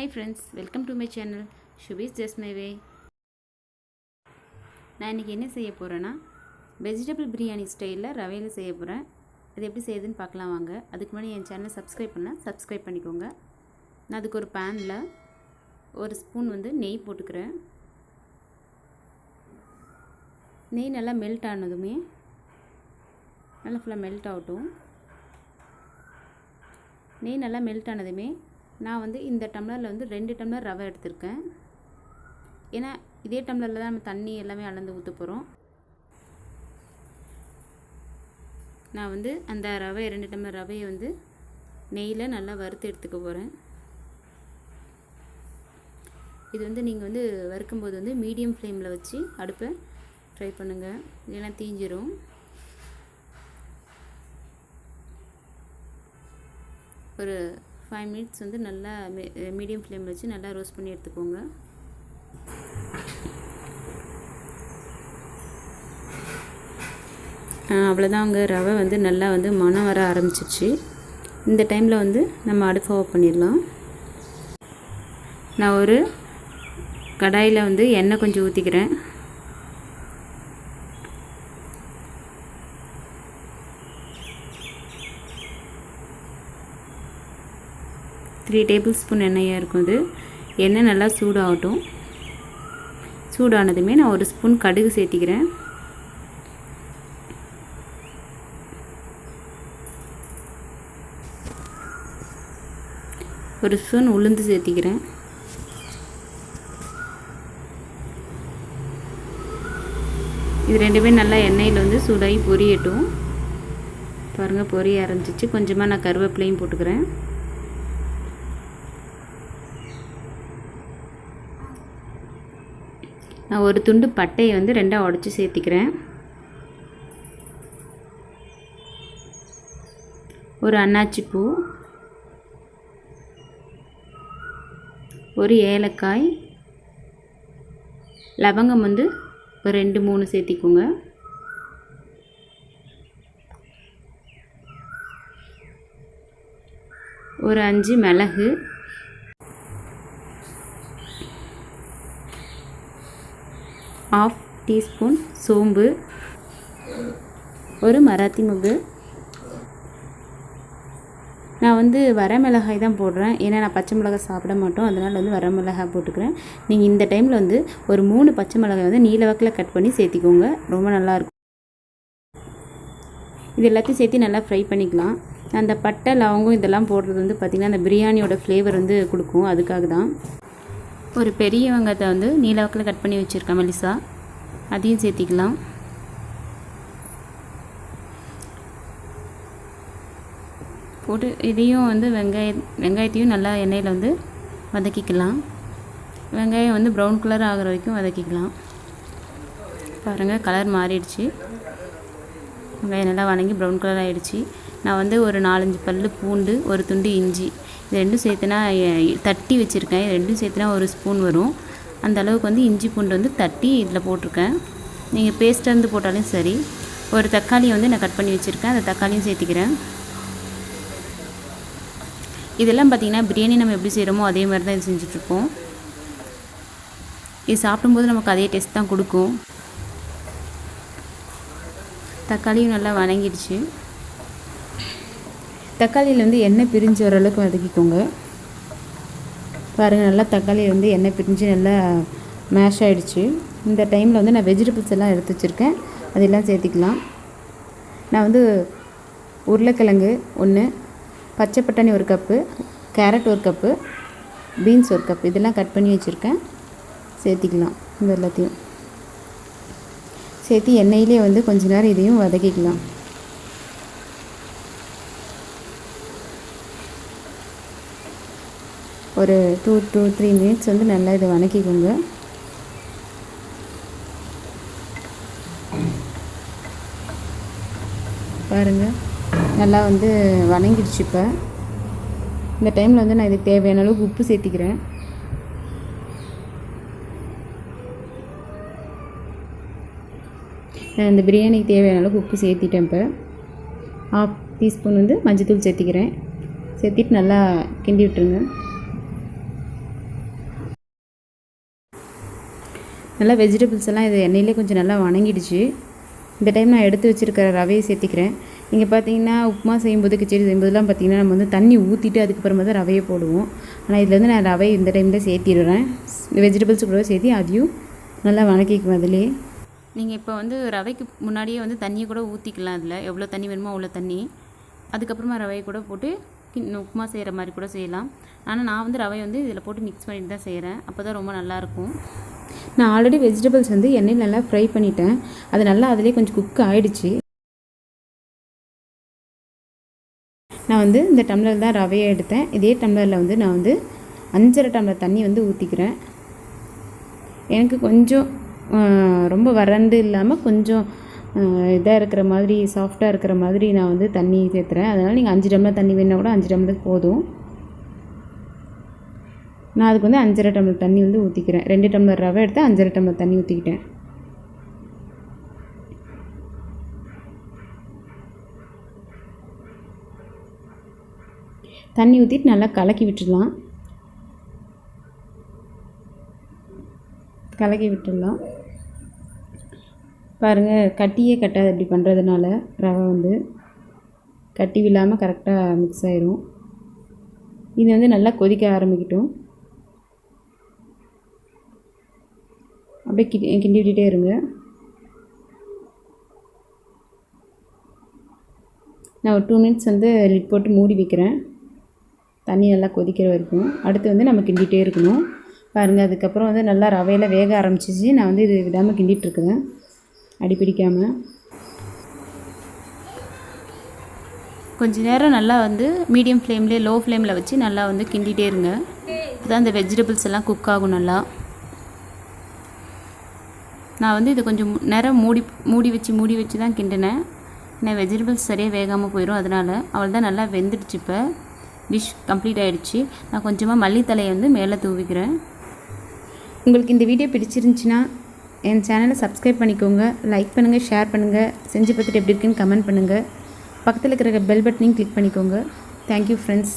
Hi friends, welcome to my channel. Shubhi's Just My Way. நான் இன்றைக்கி என்ன செய்ய போகிறேன்னா வெஜிடபிள் பிரியாணி ஸ்டைலில் ரவையில் செய்ய போகிறேன். அது எப்படி செய்யுதுன்னு பார்க்கலாம் வாங்க. அதுக்கு முன்னாடி என் சேனலை சப்ஸ்கிரைப் பண்ணிக்கோங்க. நான் அதுக்கு ஒரு பேனில் ஒரு ஸ்பூன் நெய் போட்டுக்கிறேன். நெய் நல்லா மெல்ட் ஆனதுமே நல்லா ஃபுல்லாக மெல்ட் ஆகட்டும். நெய் நல்லா மெல்ட் ஆனதுமே நான் இந்த டம்ளரில் 2 டம்ளர் ரவை எடுத்திருக்கேன். ஏன்னா இதே டம்ளரில் தான் நம்ம தண்ணி எல்லாமே அளந்து ஊற்ற போகிறோம். நான் அந்த ரவை 2 டம்ளர் ரவையை நெய்யில் நல்லா வறுத்து எடுத்துக்க போகிறேன். இது நீங்கள் வறுக்கும்போது மீடியம் ஃப்ளேமில் வச்சு அடுப்பை ஃப்ரை பண்ணுங்கள், இல்லைன்னா தீஞ்சிரும். ஒரு 5 மினிட்ஸ் நல்லா மீடியம் ஃப்ளேமில் வச்சு நல்லா ரோஸ்ட் பண்ணி எடுத்துக்கோங்க. அவ்வளோதான், அங்கே ரவை நல்லா மணம் வர ஆரம்பிச்சிச்சு. இந்த டைமில் நம்ம அடுப்பு ஆஃப் பண்ணிடலாம். நான் ஒரு கடாயில் எண்ணெய் கொஞ்சம் ஊற்றிக்கிறேன். த்ரீ டேபிள் ஸ்பூன் எண்ணெயாக இருக்கும். இது எண்ணெய் நல்லா சூடாகட்டும். சூடானதுமே நான் ஒரு ஸ்பூன் கடுகு சேர்த்திக்கிறேன். ஒரு ஸ்பூன் உளுந்து சேர்த்திக்கிறேன். இது ரெண்டுமே நல்லா எண்ணெயில் சூடாகி பொரியட்டும். பாருங்கள், பொரிய ஆரம்பிச்சிச்சு. கொஞ்சமாக நான் கருவேப்பிலையும் போட்டுக்கிறேன். நான் ஒரு துண்டு பட்டையை 2ஆக உடைச்சி சேர்த்திக்கிறேன். ஒரு அன்னாச்சி பூ, ஒரு ஏலக்காய், லவங்கம் ஒரு 2-3 சேர்த்திக்கோங்க. ஒரு 5 மிளகு, ½ டீஸ்பூன் சோம்பு, ஒரு மராத்தி மொக்கு. நான் வரமிளகாய் தான் போடுறேன், ஏன்னா நான் பச்சை மிளகாய் சாப்பிட மாட்டோம். அதனால் வரமிளகாய் போட்டுக்கிறேன். நீங்கள் இந்த டைமில் ஒரு 3 பச்சை மிளகாய் நீல வாக்கில் கட் பண்ணி சேர்த்திக்கோங்க. ரொம்ப நல்லாயிருக்கும். இது எல்லாத்தையும் சேர்த்து நல்லா ஃப்ரை பண்ணிக்கலாம். அந்த பட்டை லவங்கம் இதெல்லாம் போடுறது பார்த்திங்கன்னா அந்த பிரியாணியோட ஃப்ளேவர் கொடுக்கும். அதுக்காக தான். ஒரு பெரிய வெங்காயத்தை நீல வாக்கில் கட் பண்ணி வச்சுருக்கேன் மெலிசா, அதையும் சேர்த்திக்கலாம். போட்டு இதையும் வெங்காயத்தையும் நல்லா எண்ணெயில் வதக்கிக்கலாம். வெங்காயம் ப்ரௌன் கலர் ஆகிற வரைக்கும் வதக்கிக்கலாம். பாருங்கள், கலர் மாறிடுச்சு. வெங்காயம் நல்லா வதங்கி ப்ரௌன் கலர் ஆகிடுச்சு. நான் ஒரு 4-5 பல் பூண்டு, ஒரு துண்டு இஞ்சி, இது ரெண்டும் சேர்த்துனா தட்டி வச்சுருக்கேன். இது ரெண்டும் சேர்த்துனா ஒரு ஸ்பூன் வரும். அந்த அளவுக்கு இஞ்சி பூண்டு தட்டி இதில் போட்டிருக்கேன். நீங்கள் பேஸ்ட்டாக போட்டாலும் சரி. ஒரு தக்காளியை நான் கட் பண்ணி வச்சுருக்கேன். அந்த தக்காளியும் சேர்த்திக்கிறேன். இதெல்லாம் பார்த்திங்கன்னா பிரியாணி நம்ம எப்படி செய்கிறோமோ அதே மாதிரி தான் இது செஞ்சுட்ருக்கோம். இது சாப்பிடும்போது நமக்கு அதே டேஸ்ட் தான் கொடுக்கும். தக்காளியும் நல்லா வதங்கிடுச்சு. தக்காளியில் எண்ணெய் பிரிஞ்சு வர அளவுக்கு வதக்கிக்கோங்க. பாருங்கள், நல்லா தக்காளி எண்ணெய் பிரிஞ்சு நல்லா மேஷ் ஆகிடுச்சு. இந்த டைமில் நான் வெஜிடபிள்ஸ் எல்லாம் எடுத்து வச்சுருக்கேன், அதெல்லாம் சேர்த்திக்கலாம். நான் உருளைக்கிழங்கு 1, பச்சை பட்டாணி 1 cup, carrot 1 cup, beans 1 cup இதெல்லாம் கட் பண்ணி வச்சுருக்கேன். சேர்த்திக்கலாம். இது எல்லாத்தையும் சேர்த்து எண்ணெயிலே கொஞ்ச நேரம் இதையும் வதக்கிக்கலாம். ஒரு 2 to 3 மினிட்ஸ் நல்லா இதை வதக்கிக்கோங்க. பாருங்கள், நல்லா வதங்கிடுச்சு. இப்போ இந்த டைமில் நான் இதுக்கு தேவையான அளவுக்கு உப்பு சேர்த்திக்கிறேன். நான் இந்த பிரியாணிக்கு தேவையான அளவுக்கு உப்பு சேர்த்திட்டேன். இப்போ ½ டீஸ்பூன் மஞ்சள்தூள் சேர்த்திக்கிறேன். சேர்த்திட்டு நல்லா கிண்டி விட்டுருங்க. நல்லா வெஜிடபிள்ஸ் எல்லாம் இது எண்ணெயிலே கொஞ்சம் நல்லா வணங்கிடுச்சு. இந்த டைம் நான் எடுத்து வச்சுருக்கிற ரவையை சேர்த்திக்கிறேன். இங்கே பார்த்தீங்கன்னா உப்புமா செய்யும்போது கிச்சடி செய்யும்போதெல்லாம் பார்த்திங்கன்னா நம்ம வந்து தண்ணி ஊற்றிட்டு அதுக்கப்புறமா தான் ரவையை போடுவோம். ஆனால் இதில் வந்து நான் ரவை இந்த டைமில் சேர்த்திடுறேன். வெஜிடபிள்ஸ் கூட சேர்த்தி அதையும் நல்லா வணக்கிக்குவேன் அதிலே. நீங்கள் இப்போ வந்து ரவைக்கு முன்னாடியே வந்து தண்ணியை கூட ஊற்றிக்கலாம். அதில் எவ்வளோ தண்ணி வேணுமோ அவ்வளோ தண்ணி. அதுக்கப்புறமா ரவையை கூட போட்டு உப்புமா செய்கிற மாதிரி கூட செய்யலாம். ஆனால் நான் வந்து ரவை வந்து இதில் போட்டு மிக்ஸ் பண்ணிட்டு தான் செய்கிறேன். அப்போ தான் ரொம்ப நல்லாயிருக்கும். நான் ஆல்ரெடி வெஜிடபிள்ஸ் வந்து எண்ணெயில் நல்லா ஃப்ரை பண்ணிட்டேன். அது நல்லா அதிலே கொஞ்சம் குக் ஆகிடுச்சு. நான் வந்து இந்த டம்ளர் தான் ரவையை எடுத்தேன். இதே டம்ளரில் வந்து நான் வந்து 5.5 டம்ளர் தண்ணி வந்து ஊற்றிக்கிறேன். எனக்கு கொஞ்சம் ரொம்ப வறண்டு இல்லாமல் கொஞ்சம் இதாக இருக்கிற மாதிரி சாஃப்டாக இருக்கிற மாதிரி நான் வந்து தண்ணி சேர்த்துறேன். அதனால் நீங்கள் 5 டம்ளர் தண்ணி வேணால் கூட 5 டம்ளர் போதும். நான் அதுக்கு வந்து 5.5 டம்ளர் தண்ணி வந்து ஊற்றிக்கிறேன். 2 டம்ளர் ரவை எடுத்து 5.5 டம்ளர் தண்ணி ஊற்றிக்கிட்டேன். தண்ணி ஊற்றிட்டு நல்லா கலக்கி விட்டுடலாம். பாருங்கள், கட்டியே கட்டாது. இப்படி பண்ணுறதுனால ரவை வந்து கட்டி விழாமல் கரெக்டாக மிக்ஸ் ஆயிரும். இது வந்து நல்லா கொதிக்க ஆரம்பிக்கட்டும். அப்படியே கிண்டி விட்டுட்டே இருங்க. நான் ஒரு 2 மினிட்ஸ் வந்து லிட் போட்டு மூடி வைக்கிறேன், தண்ணி நல்லா கொதிக்கிற வரைக்கும். அடுத்து வந்து நம்ம கிண்டிகிட்டே இருக்கணும். பாருங்கள், அதுக்கப்புறம் வந்து நல்லா ரவையில் வேக ஆரம்பிச்சிச்சு. நான் வந்து இது விடாமல் கிண்டிகிட்ருக்குறேன், அடிப்பிடிக்காமல். கொஞ்சம் நேரம் நல்லா வந்து மீடியம் ஃப்ளேம்லேயே லோ ஃப்ளேமில் வச்சு நல்லா வந்து கிண்டிகிட்டே இருங்க. அதுதான் இந்த வெஜிடபிள்ஸ் எல்லாம் குக் ஆகும் நல்லா. நான் வந்து இது கொஞ்சம் நேரம் மூடி வச்சு தான் கிண்டினேன். ஏன்னா வெஜிடபிள்ஸ் சரியாக வேகாமல் போயிடும். அதனால் அவள் தான் நல்லா வெந்துடுச்சு. இப்போ டிஷ் கம்ப்ளீட் ஆகிடுச்சு. நான் கொஞ்சமாக மல்லித்தலையை வந்து மேலே தூவிக்கிறேன். உங்களுக்கு இந்த வீடியோ பிடிச்சிருந்துச்சின்னா என் சேனலை சப்ஸ்கிரைப் பண்ணிக்கோங்க, லைக் பண்ணுங்கள், ஷேர் பண்ணுங்கள், செஞ்சு பார்த்துட்டு எப்படி இருக்குன்னு கமெண்ட் பண்ணுங்கள். பக்கத்தில் இருக்கிற பெல் பட்டனையும் கிளிக் பண்ணிக்கோங்க. Thank you friends.